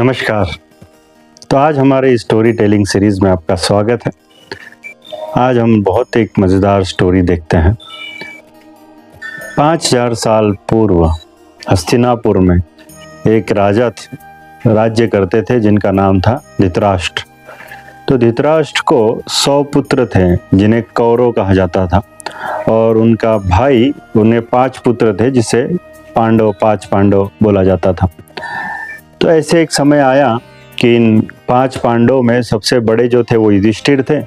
नमस्कार। तो आज हमारे स्टोरी टेलिंग सीरीज़ में आपका स्वागत है। आज हम बहुत एक मज़ेदार स्टोरी देखते हैं। 5000 साल पूर्व हस्तिनापुर में एक राजा राज्य करते थे जिनका नाम था धृतराष्ट्र। तो धृतराष्ट्र को 100 पुत्र थे जिन्हें कौरव कहा जाता था, और उनका भाई, उन्हें 5 पुत्र थे जिसे पांच पांडव बोला जाता था। तो ऐसे एक समय आया कि इन 5 पांडवों में सबसे बड़े जो थे वो युधिष्ठिर थे,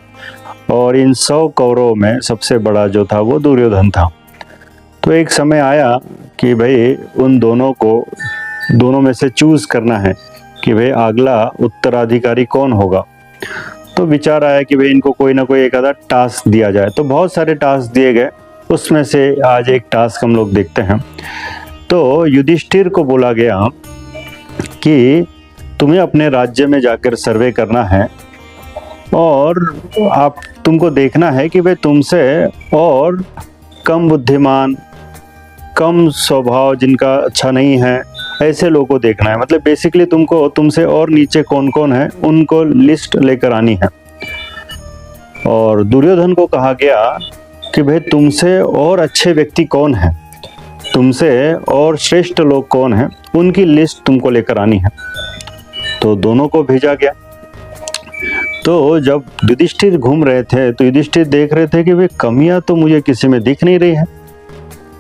और इन 100 कौरवों में सबसे बड़ा जो था वो दुर्योधन था। तो एक समय आया कि भाई उन दोनों में से चूज़ करना है कि भाई अगला उत्तराधिकारी कौन होगा। तो विचार आया कि भाई इनको कोई ना कोई एक आधा टास्क दिया जाए। तो बहुत सारे टास्क दिए गए, उसमें से आज एक टास्क हम लोग देखते हैं। तो युधिष्ठिर को बोला गया कि तुम्हें अपने राज्य में जाकर सर्वे करना है, और तुमको देखना है कि भाई तुमसे और कम बुद्धिमान, कम स्वभाव जिनका अच्छा नहीं है, ऐसे लोगों को देखना है। मतलब बेसिकली तुमसे और नीचे कौन कौन है उनको लिस्ट लेकर आनी है। और दुर्योधन को कहा गया कि भाई तुमसे और अच्छे व्यक्ति कौन है, तुमसे और श्रेष्ठ लोग कौन हैं, उनकी लिस्ट तुमको लेकर आनी है। तो दोनों को भेजा गया। तो जब युधिष्ठिर घूम रहे थे तो युधिष्ठिर देख रहे थे कि भाई कमियां तो मुझे किसी में दिख नहीं रही है,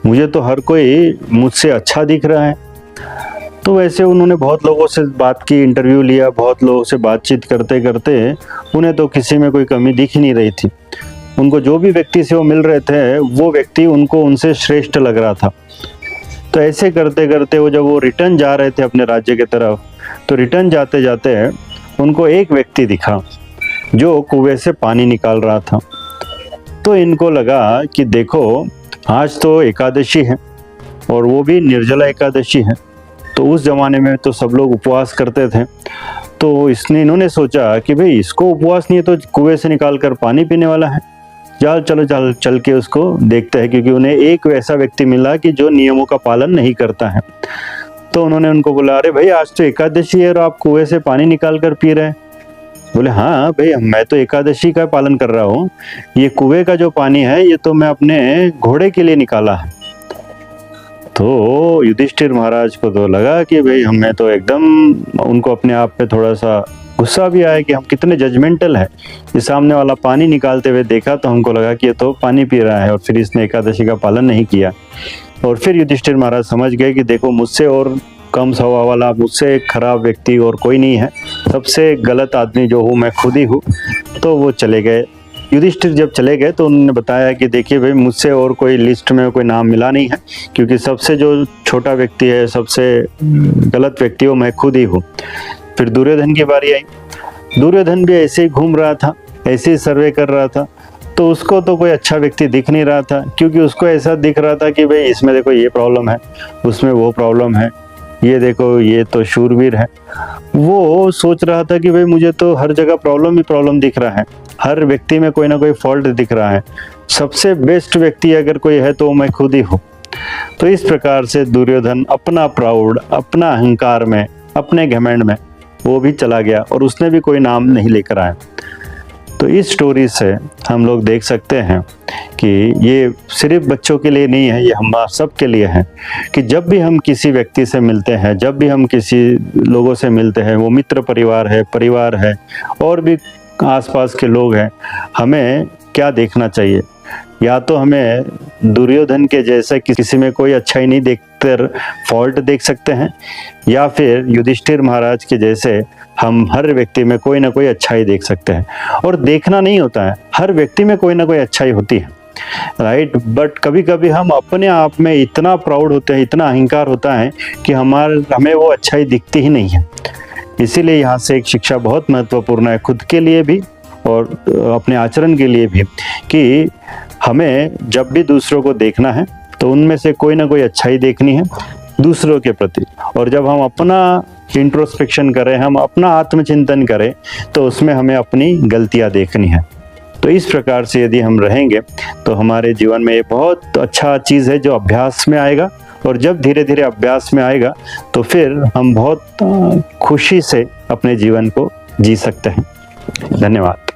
मुझे तो हर कोई मुझसे अच्छा दिख रहा है। तो वैसे उन्होंने बहुत लोगों से बात की, इंटरव्यू लिया, बहुत लोगों से बातचीत करते करते उन्हें तो किसी में कोई कमी दिख ही नहीं रही थी। उनको जो भी व्यक्ति से वो मिल रहे थे वो व्यक्ति उनको उनसे श्रेष्ठ लग रहा था। तो ऐसे करते करते जब वो रिटर्न जा रहे थे अपने राज्य की तरफ, तो रिटर्न जाते जाते उनको एक व्यक्ति दिखा जो कुएं से पानी निकाल रहा था। तो इनको लगा कि देखो आज तो एकादशी है, और वो भी निर्जला एकादशी है। तो उस ज़माने में तो सब लोग उपवास करते थे। तो इन्होंने सोचा कि भाई इसको उपवास नहीं है तो कुएं से निकाल कर पानी पीने वाला है, चल के उसको देखते हैं, क्योंकि उन्हें एक वैसा व्यक्ति मिला कि जो नियमों का पालन नहीं करता है। तो उन्होंने उनको बोला, अरे भाई आज तो एकादशी है और आप कुएं से पानी निकाल कर पी रहे हैं। बोले, हाँ भाई मैं तो एकादशी का पालन कर रहा हूँ, ये कुएं का जो पानी है ये तो मैं अपने घोड़े के लिए निकाला है। तो युधिष्ठिर महाराज को तो लगा कि भाई हमें तो एकदम, उनको अपने आप पे थोड़ा सा गुस्सा भी आया कि हम कितने जजमेंटल है। ये सामने वाला पानी निकालते हुए देखा तो हमको लगा कि ये तो पानी पी रहा है, और फिर इसने एकादशी का पालन नहीं किया। और फिर युधिष्ठिर महाराज समझ गए कि देखो मुझसे और कम स्वभाव वाला, मुझसे एक खराब व्यक्ति और कोई नहीं है, सबसे गलत आदमी जो हूँ मैं खुद ही हूँ। तो वो चले गए। युधिष्ठिर जब चले गए तो उन्होंने बताया कि देखिए भाई मुझसे और कोई लिस्ट में कोई नाम मिला नहीं है, क्योंकि सबसे जो छोटा व्यक्ति है, सबसे गलत व्यक्ति वो मैं खुद ही हूँ। फिर दुर्योधन की बारी आई। दुर्योधन भी ऐसे ही घूम रहा था, ऐसे ही सर्वे कर रहा था। तो उसको तो कोई अच्छा व्यक्ति दिख नहीं रहा था, क्योंकि उसको ऐसा दिख रहा था कि भाई इसमें देखो ये प्रॉब्लम है, उसमें वो प्रॉब्लम है, ये देखो ये तो शूरवीर है। वो सोच रहा था कि भाई मुझे तो हर जगह प्रॉब्लम ही प्रॉब्लम दिख रहा है, हर व्यक्ति में कोई ना कोई फॉल्ट दिख रहा है, सबसे बेस्ट व्यक्ति अगर कोई है तो मैं खुद ही हूँ। तो इस प्रकार से दुर्योधन अपना प्राउड, अपना अहंकार में, अपने घमंड में वो भी चला गया, और उसने भी कोई नाम नहीं लेकर आया। तो इस स्टोरी से हम लोग देख सकते हैं कि ये सिर्फ बच्चों के लिए नहीं है, ये हम सब के लिए है कि जब भी हम किसी व्यक्ति से मिलते हैं, जब भी हम किसी लोगों से मिलते हैं, वो मित्र परिवार है और भी आसपास के लोग हैं, हमें क्या देखना चाहिए। या तो हमें दुर्योधन के जैसे किसी में कोई अच्छाई नहीं देखकर फॉल्ट देख सकते हैं, या फिर युधिष्ठिर महाराज के जैसे हम हर व्यक्ति में कोई ना कोई अच्छाई देख सकते हैं। और देखना नहीं होता है, हर व्यक्ति में कोई ना कोई अच्छाई होती है, राइट। बट कभी कभी हम अपने आप में इतना प्राउड होते हैं, इतना अहंकार होता है कि हमें वो अच्छाई दिखती ही नहीं है। इसीलिए यहाँ से एक शिक्षा बहुत महत्वपूर्ण है, खुद के लिए भी और अपने आचरण के लिए भी, कि हमें जब भी दूसरों को देखना है तो उनमें से कोई ना कोई अच्छाई देखनी है दूसरों के प्रति। और जब हम अपना इंट्रोस्पेक्शन करें, हम अपना आत्मचिंतन करें, तो उसमें हमें अपनी गलतियां देखनी है। तो इस प्रकार से यदि हम रहेंगे तो हमारे जीवन में ये बहुत अच्छा चीज़ है जो अभ्यास में आएगा और जब धीरे धीरे अभ्यास में आएगा तो फिर हम बहुत खुशी से अपने जीवन को जी सकते हैं। धन्यवाद।